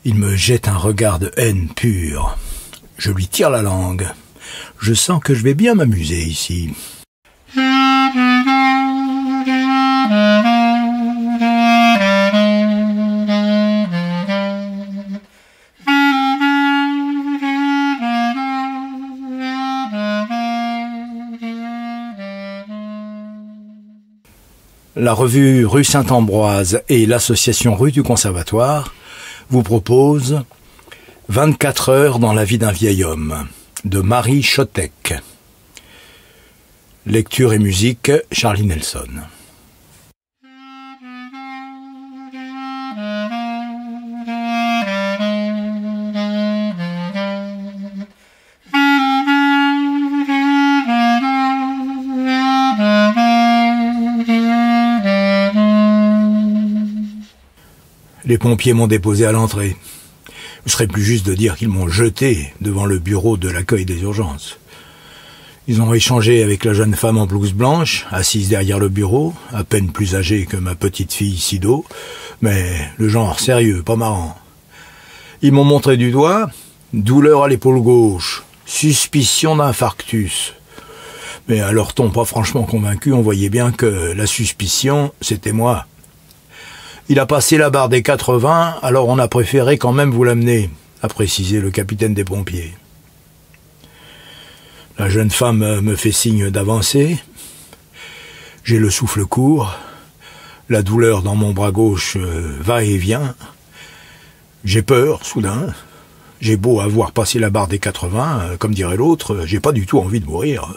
Il me jette un regard de haine pure. Je lui tire la langue. Je sens que je vais bien m'amuser ici. La revue Rue Saint-Ambroise et l'association Rue du Conservatoire vous proposent 24 heures dans la vie d'un vieil homme de Marie Chotek. Lecture et musique, Charlie Nelson. Les pompiers m'ont déposé à l'entrée. Ce serait plus juste de dire qu'ils m'ont jeté devant le bureau de l'accueil des urgences. Ils ont échangé avec la jeune femme en blouse blanche, assise derrière le bureau, à peine plus âgée que ma petite fille Sido, mais le genre sérieux, pas marrant. Ils m'ont montré du doigt, douleur à l'épaule gauche, suspicion d'infarctus. Mais à leur ton pas franchement convaincu, on voyait bien que la suspicion, c'était moi. Il a passé la barre des 80, alors on a préféré quand même vous l'amener, a précisé le capitaine des pompiers. La jeune femme me fait signe d'avancer. J'ai le souffle court. La douleur dans mon bras gauche va et vient. J'ai peur, soudain. J'ai beau avoir passé la barre des 80, comme dirait l'autre, j'ai pas du tout envie de mourir.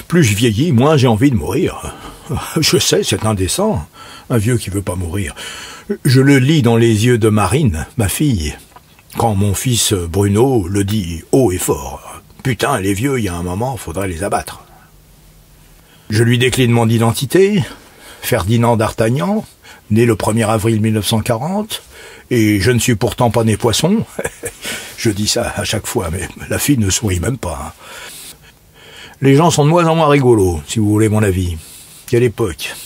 Plus je vieillis, moins j'ai envie de mourir. Je sais, c'est indécent. Un vieux qui veut pas mourir. Je le lis dans les yeux de Marine, ma fille, quand mon fils Bruno le dit haut et fort. Putain, les vieux, il y a un moment, faudrait les abattre. Je lui décline mon identité, Ferdinand d'Artagnan, né le 1er avril 1940, et je ne suis pourtant pas né poisson. Je dis ça à chaque fois, mais la fille ne sourit même pas. Les gens sont de moins en moins rigolos, si vous voulez mon avis. Quelle époque.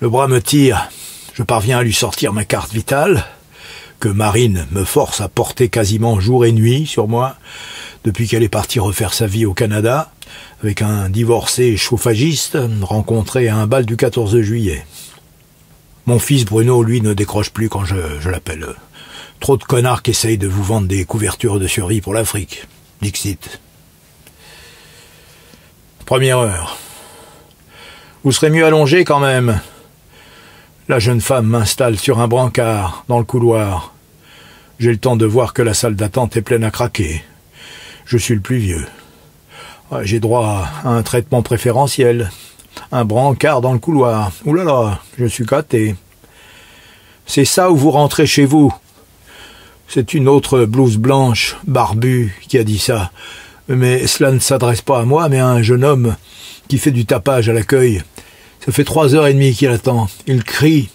Le bras me tire, je parviens à lui sortir ma carte vitale, que Marine me force à porter quasiment jour et nuit sur moi, depuis qu'elle est partie refaire sa vie au Canada, avec un divorcé chauffagiste rencontré à un bal du 14 juillet. Mon fils Bruno, lui, ne décroche plus quand je l'appelle. Trop de connards qui essayent de vous vendre des couvertures de survie pour l'Afrique. Dixit. Première heure. Vous serez mieux allongé quand même. La jeune femme m'installe sur un brancard, dans le couloir. J'ai le temps de voir que la salle d'attente est pleine à craquer. Je suis le plus vieux. J'ai droit à un traitement préférentiel. Un brancard dans le couloir. Ouh là là, je suis gâté. C'est ça où vous rentrez chez vous. C'est une autre blouse blanche, barbue, qui a dit ça. Mais cela ne s'adresse pas à moi, mais à un jeune homme qui fait du tapage à l'accueil. Ça fait 3h30 qu'il attend. Il crie.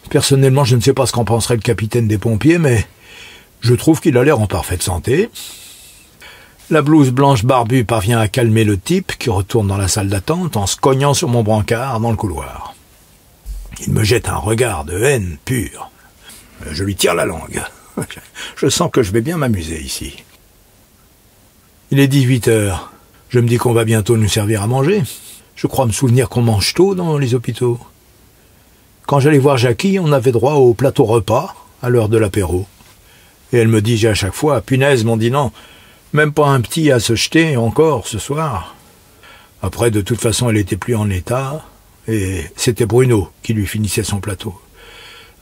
Personnellement, je ne sais pas ce qu'en penserait le capitaine des pompiers, mais je trouve qu'il a l'air en parfaite santé. La blouse blanche barbue parvient à calmer le type qui retourne dans la salle d'attente en se cognant sur mon brancard dans le couloir. Il me jette un regard de haine pure. Je lui tire la langue. Je sens que je vais bien m'amuser ici. Il est 18h. Je me dis qu'on va bientôt nous servir à manger. Je crois me souvenir qu'on mange tôt dans les hôpitaux. Quand j'allais voir Jackie, on avait droit au plateau repas, à l'heure de l'apéro. Et elle me dit à chaque fois, punaise, mon dîner, même pas un petit à se jeter encore ce soir. Après, de toute façon, elle était plus en état, et c'était Bruno qui lui finissait son plateau.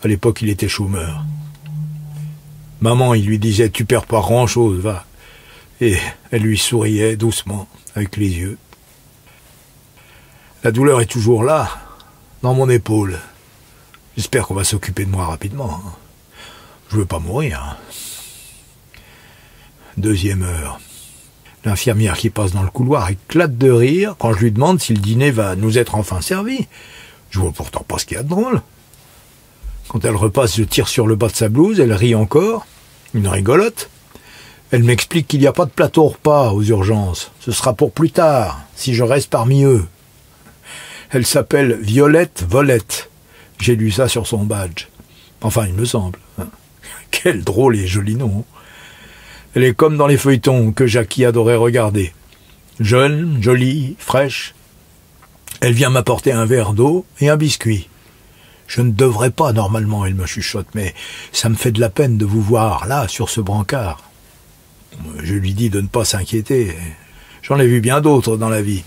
À l'époque, il était chômeur. Maman, il lui disait, tu perds pas grand-chose, va. Et elle lui souriait doucement, avec les yeux. La douleur est toujours là, dans mon épaule. J'espère qu'on va s'occuper de moi rapidement. Je veux pas mourir. Deuxième heure. L'infirmière qui passe dans le couloir éclate de rire quand je lui demande si le dîner va nous être enfin servi. Je vois pourtant pas ce qu'il y a de drôle. Quand elle repasse, je tire sur le bas de sa blouse, elle rit encore. Une rigolote. Elle m'explique qu'il n'y a pas de plateau repas aux urgences. Ce sera pour plus tard, si je reste parmi eux. Elle s'appelle Violette Volette. J'ai lu ça sur son badge. Enfin, il me semble. Quel drôle et joli nom. Elle est comme dans les feuilletons que Jackie adorait regarder. Jeune, jolie, fraîche. Elle vient m'apporter un verre d'eau et un biscuit. Je ne devrais pas, normalement, elle me chuchote, mais ça me fait de la peine de vous voir, là, sur ce brancard. Je lui dis de ne pas s'inquiéter. J'en ai vu bien d'autres dans la vie.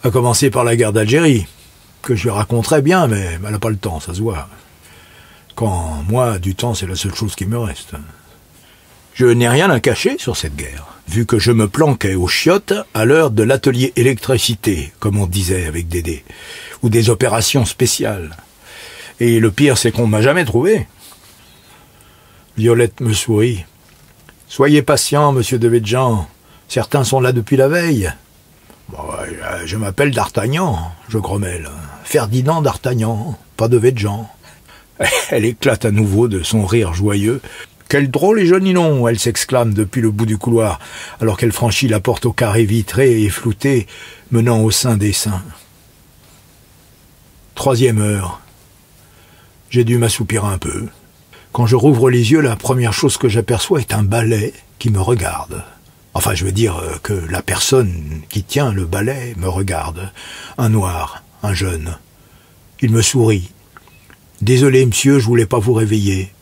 À commencer par la guerre d'Algérie, que je lui raconterais bien, mais elle n'a pas le temps, ça se voit. Quand, moi, du temps, c'est la seule chose qui me reste. Je n'ai rien à cacher sur cette guerre, vu que je me planquais aux chiottes à l'heure de l'atelier électricité, comme on disait avec Dédé, ou des opérations spéciales. Et le pire, c'est qu'on ne m'a jamais trouvé. Violette me sourit. « Soyez patient, monsieur Devedjian. Certains sont là depuis la veille. »« Je m'appelle d'Artagnan, je grommelle. Ferdinand d'Artagnan, pas Devedjian. » Elle éclate à nouveau de son rire joyeux. « Quel drôle et joli nom !» elle s'exclame depuis le bout du couloir, alors qu'elle franchit la porte au carré vitré et flouté, menant au sein des saints. 3e heure. J'ai dû m'assoupir un peu. Quand je rouvre les yeux, la première chose que j'aperçois est un balai qui me regarde. Enfin, je veux dire que la personne qui tient le balai me regarde. Un noir, un jeune. Il me sourit. « Désolé, monsieur, je voulais pas vous réveiller. »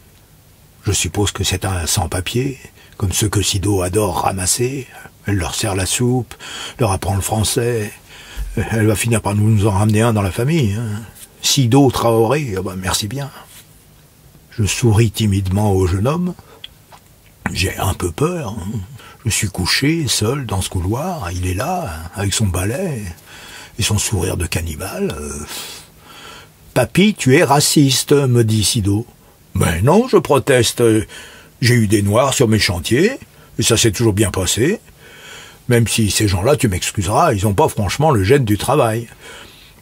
Je suppose que c'est un sans-papier, comme ceux que Sido adore ramasser. Elle leur sert la soupe, leur apprend le français. Elle va finir par nous en ramener un dans la famille. Sido Traoré, merci bien. Je souris timidement au jeune homme. J'ai un peu peur. Je suis couché, seul, dans ce couloir. Il est là, avec son balai et son sourire de cannibale. « Papy, tu es raciste, me dit Sido. »« Mais non, je proteste. J'ai eu des noirs sur mes chantiers, et ça s'est toujours bien passé. Même si ces gens-là, tu m'excuseras, ils n'ont pas franchement le gène du travail. »«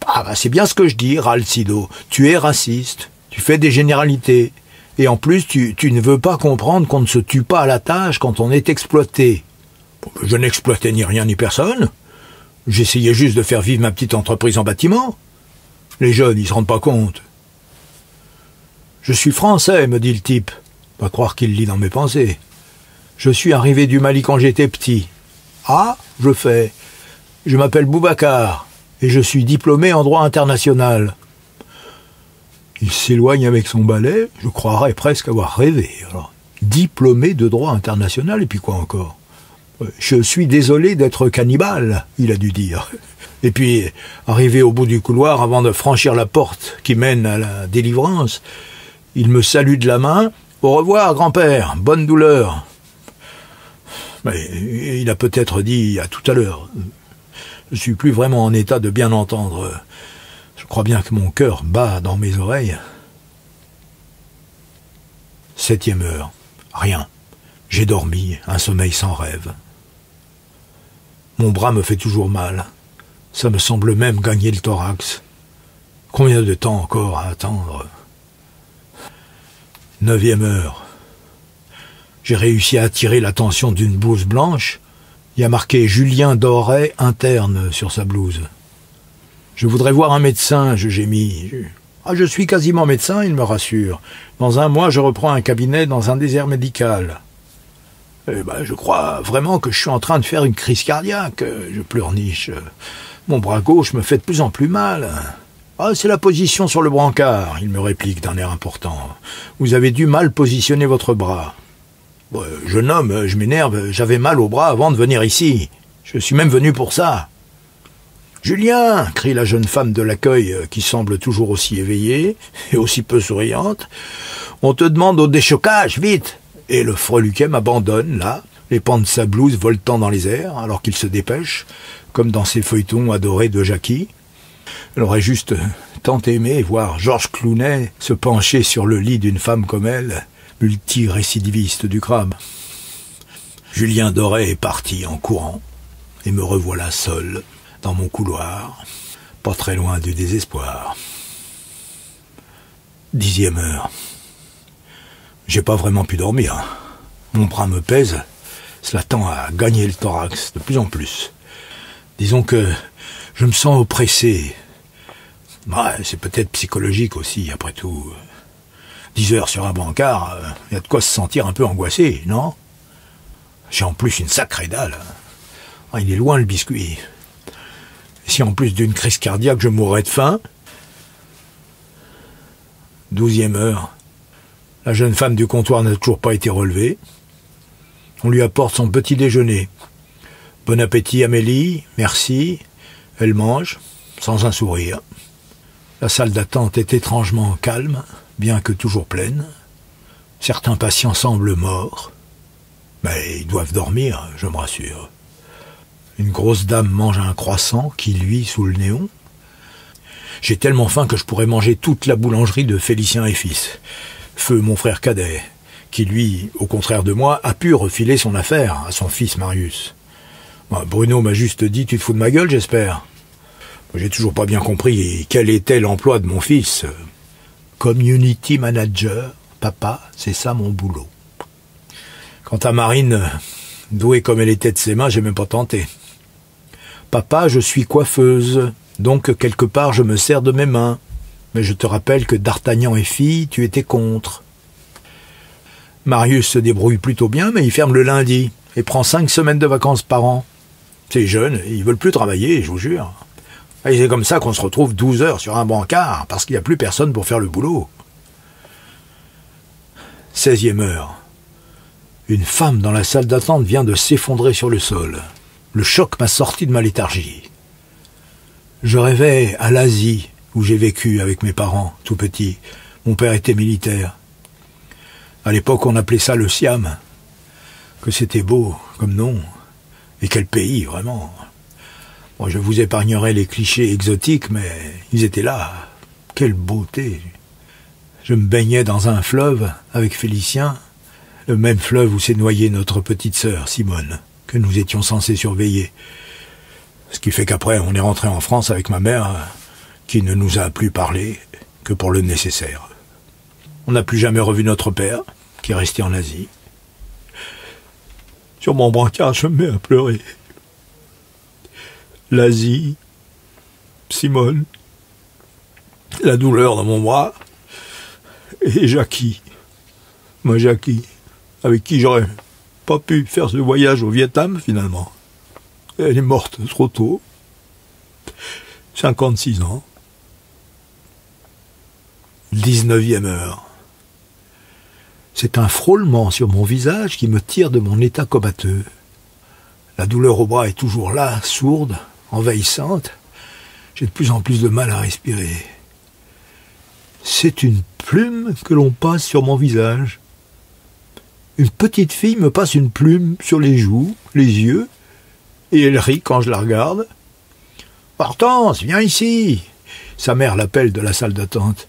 Ah, c'est bien ce que je dis, râle Sido. Tu es raciste. Tu fais des généralités. Et en plus, tu ne veux pas comprendre qu'on ne se tue pas à la tâche quand on est exploité. » Je n'exploitais ni rien ni personne. J'essayais juste de faire vivre ma petite entreprise en bâtiment. Les jeunes, ils se rendent pas compte. « Je suis français, me dit le type. Pas croire qu'il lit dans mes pensées. Je suis arrivé du Mali quand j'étais petit. Ah, je fais. Je m'appelle Boubacar et je suis diplômé en droit international. » Il s'éloigne avec son balai, je croirais presque avoir rêvé. Alors, diplômé de droit international, et puis quoi encore ? Je suis désolé d'être cannibale, il a dû dire. Et puis, arrivé au bout du couloir, avant de franchir la porte qui mène à la délivrance, il me salue de la main. « Au revoir, grand-père, bonne douleur. » Mais il a peut-être dit à tout à l'heure. Je suis plus vraiment en état de bien entendre. Je crois bien que mon cœur bat dans mes oreilles. 7e heure. Rien. J'ai dormi, un sommeil sans rêve. Mon bras me fait toujours mal. Ça me semble même gagner le thorax. Combien de temps encore à attendre ? 9e heure. J'ai réussi à attirer l'attention d'une blouse blanche. Il y a marqué « Julien Doré, interne » sur sa blouse. Je voudrais voir un médecin, je gémis. Ah, je suis quasiment médecin, il me rassure. Dans 1 mois, je reprends un cabinet dans un désert médical. Je crois vraiment que je suis en train de faire une crise cardiaque. Je pleurniche. Mon bras gauche me fait de plus en plus mal. Ah, c'est la position sur le brancard, il me réplique d'un air important. Vous avez dû mal positionner votre bras. Jeune homme, je m'énerve, j'avais mal au bras avant de venir ici. Je suis même venu pour ça. Julien, crie la jeune femme de l'accueil qui semble toujours aussi éveillée et aussi peu souriante. On te demande au déchocage, vite. Et le freluquet m'abandonne, là, les pans de sa blouse voltant dans les airs, alors qu'il se dépêche, comme dans ses feuilletons adorés de Jackie. Elle aurait juste tant aimé voir Georges Clooney se pencher sur le lit d'une femme comme elle, multirécidiviste du crâne. Julien Doré est parti en courant, et me revoilà seul, dans mon couloir, pas très loin du désespoir. 10e heure. J'ai pas vraiment pu dormir. Mon bras me pèse, cela tend à gagner le thorax de plus en plus. Disons que je me sens oppressé. C'est peut-être psychologique aussi, après tout. 10 heures sur un brancard, y a de quoi se sentir un peu angoissé, non? J'ai en plus une sacrée dalle. Ah, il est loin le biscuit. Et si en plus d'une crise cardiaque je mourrais de faim... 12e heure. La jeune femme du comptoir n'a toujours pas été relevée. On lui apporte son petit déjeuner. Bon appétit Amélie, merci. Elle mange, sans un sourire. La salle d'attente est étrangement calme, bien que toujours pleine. Certains patients semblent morts. Mais ils doivent dormir, je me rassure. Une grosse dame mange un croissant qui luit sous le néon. J'ai tellement faim que je pourrais manger toute la boulangerie de Félicien et fils. Feu mon frère cadet, qui lui, au contraire de moi, a pu refiler son affaire à son fils Marius. Bruno m'a juste dit « Tu te fous de ma gueule, j'espère ?» J'ai toujours pas bien compris quel était l'emploi de mon fils. Community manager, papa, c'est ça mon boulot. Quant à Marine, douée comme elle était de ses mains, j'ai même pas tenté. Papa, je suis coiffeuse, donc quelque part je me sers de mes mains. Mais je te rappelle que d'Artagnan et fille, tu étais contre. Marius se débrouille plutôt bien, mais il ferme le lundi et prend 5 semaines de vacances par an. C'est jeune, ils veulent plus travailler, je vous jure. Et c'est comme ça qu'on se retrouve 12 heures sur un brancard, parce qu'il n'y a plus personne pour faire le boulot. 16e heure. Une femme dans la salle d'attente vient de s'effondrer sur le sol. Le choc m'a sorti de ma léthargie. Je rêvais à l'Asie, où j'ai vécu avec mes parents, tout petit. Mon père était militaire. À l'époque, on appelait ça le Siam. Que c'était beau, comme nom. Et quel pays, vraiment. Bon, je vous épargnerai les clichés exotiques, mais ils étaient là. Quelle beauté. Je me baignais dans un fleuve avec Félicien, le même fleuve où s'est noyée notre petite sœur, Simone, que nous étions censés surveiller. Ce qui fait qu'après, on est rentré en France avec ma mère, qui ne nous a plus parlé que pour le nécessaire. On n'a plus jamais revu notre père, qui est resté en Asie. Sur mon brancard, je me mets à pleurer. L'Asie, Simone, la douleur dans mon bras, et Jackie. Moi, Jackie, avec qui j'aurais pas pu faire ce voyage au Vietnam, finalement. Elle est morte trop tôt. 56 ans. 19e heure. C'est un frôlement sur mon visage qui me tire de mon état comateux. La douleur au bras est toujours là, sourde, envahissante. J'ai de plus en plus de mal à respirer. C'est une plume que l'on passe sur mon visage. Une petite fille me passe une plume sur les joues, les yeux, et elle rit quand je la regarde. « Hortense, viens ici !» Sa mère l'appelle de la salle d'attente.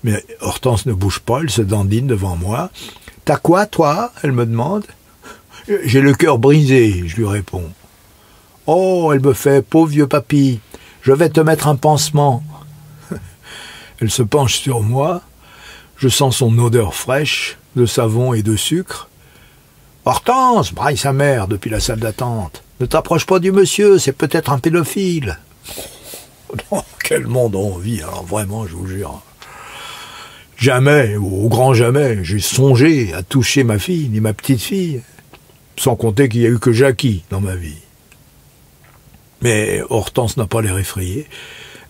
Mais Hortense ne bouge pas, elle se dandine devant moi. « T'as quoi, toi ?» elle me demande. « J'ai le cœur brisé », je lui réponds. « Oh, elle me fait, pauvre vieux papy, je vais te mettre un pansement. » Elle se penche sur moi, je sens son odeur fraîche, de savon et de sucre. « Hortense !» braille sa mère depuis la salle d'attente. « Ne t'approche pas du monsieur, c'est peut-être un pédophile. » Dans quel monde on vit, alors vraiment, je vous jure. Jamais, au grand jamais, j'ai songé à toucher ma fille, ni ma petite-fille, sans compter qu'il n'y a eu que Jackie dans ma vie. Mais Hortense n'a pas l'air effrayée.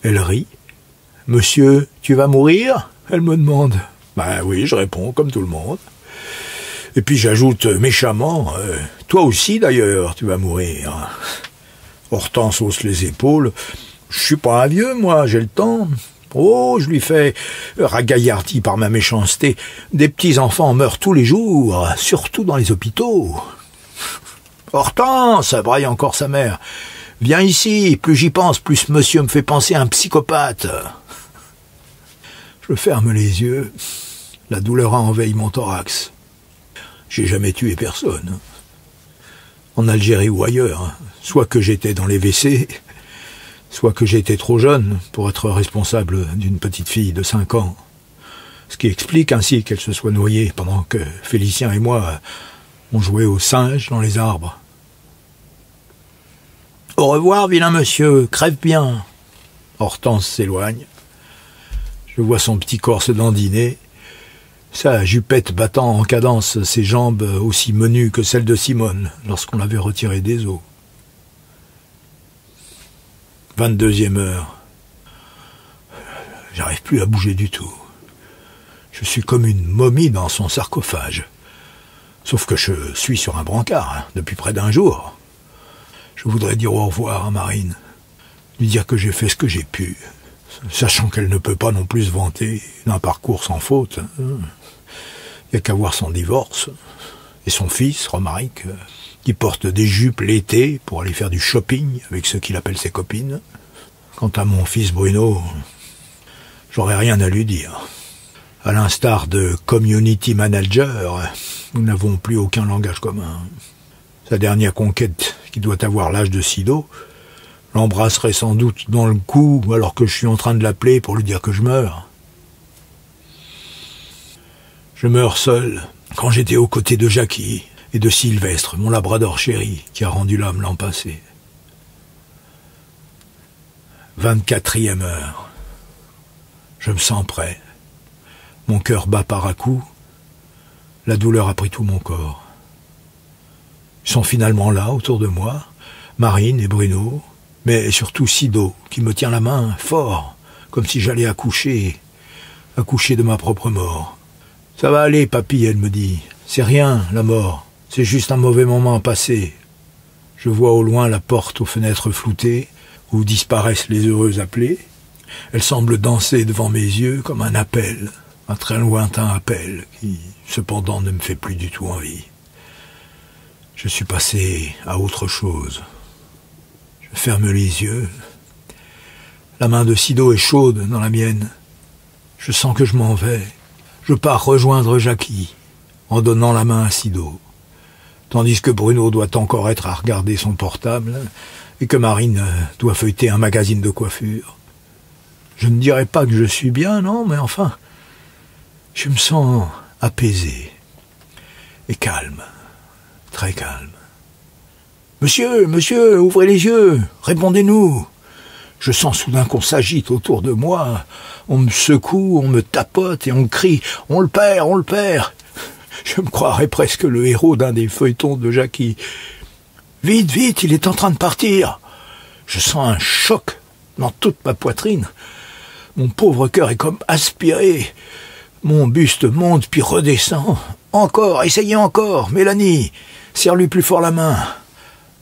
Elle rit. « Monsieur, tu vas mourir ?» elle me demande. « Ben oui, je réponds, comme tout le monde. » Et puis j'ajoute méchamment, « Toi aussi d'ailleurs, tu vas mourir. » Hortense hausse les épaules. « Je suis pas un vieux, moi, j'ai le temps. » Oh, je lui fais, ragaillardi par ma méchanceté, « Des petits-enfants meurent tous les jours, surtout dans les hôpitaux. » « Hortense !» braille encore sa mère. « Viens ici, plus j'y pense, plus ce monsieur me fait penser à un psychopathe. » Je ferme les yeux. La douleur a envahi mon thorax. J'ai jamais tué personne. En Algérie ou ailleurs, soit que j'étais dans les WC, soit que j'étais trop jeune pour être responsable d'une petite fille de 5 ans. Ce qui explique ainsi qu'elle se soit noyée pendant que Félicien et moi on jouait aux singes dans les arbres. « Au revoir, vilain monsieur, crève bien !» Hortense s'éloigne. Je vois son petit corps se dandiner. sa jupette battant en cadence ses jambes aussi menues que celles de Simone lorsqu'on l'avait retirée des eaux. 22e heure. J'arrive plus à bouger du tout. Je suis comme une momie dans son sarcophage. Sauf que je suis sur un brancard depuis près d'1 jour. Je voudrais dire au revoir à Marine, lui dire que j'ai fait ce que j'ai pu, sachant qu'elle ne peut pas non plus se vanter d'un parcours sans faute. Il n'y a qu'à voir son divorce, et son fils, Romaric, qui porte des jupes l'été pour aller faire du shopping avec ceux qu'il appelle ses copines. Quant à mon fils Bruno, j'aurais rien à lui dire. À l'instar de Community Manager, nous n'avons plus aucun langage commun. Sa dernière conquête, qui doit avoir l'âge de Sido, l'embrasserait sans doute dans le cou alors que je suis en train de l'appeler pour lui dire que je meurs. Je meurs seul quand j'étais aux côtés de Jackie et de Sylvestre, mon labrador chéri, qui a rendu l'homme l'an passé. 24e heure. Je me sens prêt. Mon cœur bat par à-coups. La douleur a pris tout mon corps. Ils sont finalement là, autour de moi, Marine et Bruno, mais surtout Sido, qui me tient la main fort, comme si j'allais accoucher de ma propre mort. « Ça va aller, papy », elle me dit. « C'est rien, la mort. C'est juste un mauvais moment passé. » Je vois au loin la porte aux fenêtres floutées, où disparaissent les heureux appelés. Elle semble danser devant mes yeux comme un appel, un très lointain appel, qui, cependant, ne me fait plus du tout envie. Je suis passé à autre chose. Je ferme les yeux. La main de Sido est chaude dans la mienne. Je sens que je m'en vais. Je pars rejoindre Jackie, en donnant la main à Sido, tandis que Bruno doit encore être à regarder son portable, et que Marine doit feuilleter un magazine de coiffure. Je ne dirais pas que je suis bien, non, mais enfin, je me sens apaisé et calme. Très calme. « Monsieur, monsieur, ouvrez les yeux, répondez-nous !» Je sens soudain qu'on s'agite autour de moi. On me secoue, on me tapote et on crie « On le perd, on le perd !» Je me croirais presque le héros d'un des feuilletons de Jackie. « Vite, vite, il est en train de partir !» Je sens un choc dans toute ma poitrine. Mon pauvre cœur est comme aspiré. Mon buste monte puis redescend. « Encore, essayez encore, Mélanie !» Serre-lui plus fort la main.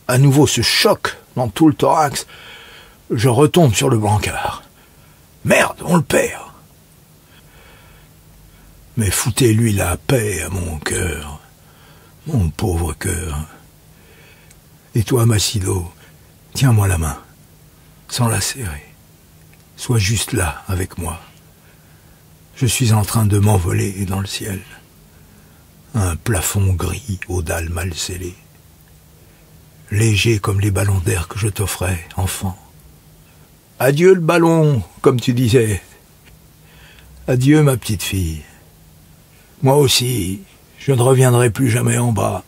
À nouveau ce choc dans tout le thorax. Je retombe sur le brancard. Merde, on le perd. Mais foutez-lui la paix à mon cœur. Mon pauvre cœur. Et toi, Massido, tiens-moi la main, sans la serrer. Sois juste là, avec moi. Je suis en train de m'envoler dans le ciel. Un plafond gris aux dalles mal scellées. Léger comme les ballons d'air que je t'offrais, enfant. Adieu le ballon, comme tu disais. Adieu ma petite fille. Moi aussi, je ne reviendrai plus jamais en bas.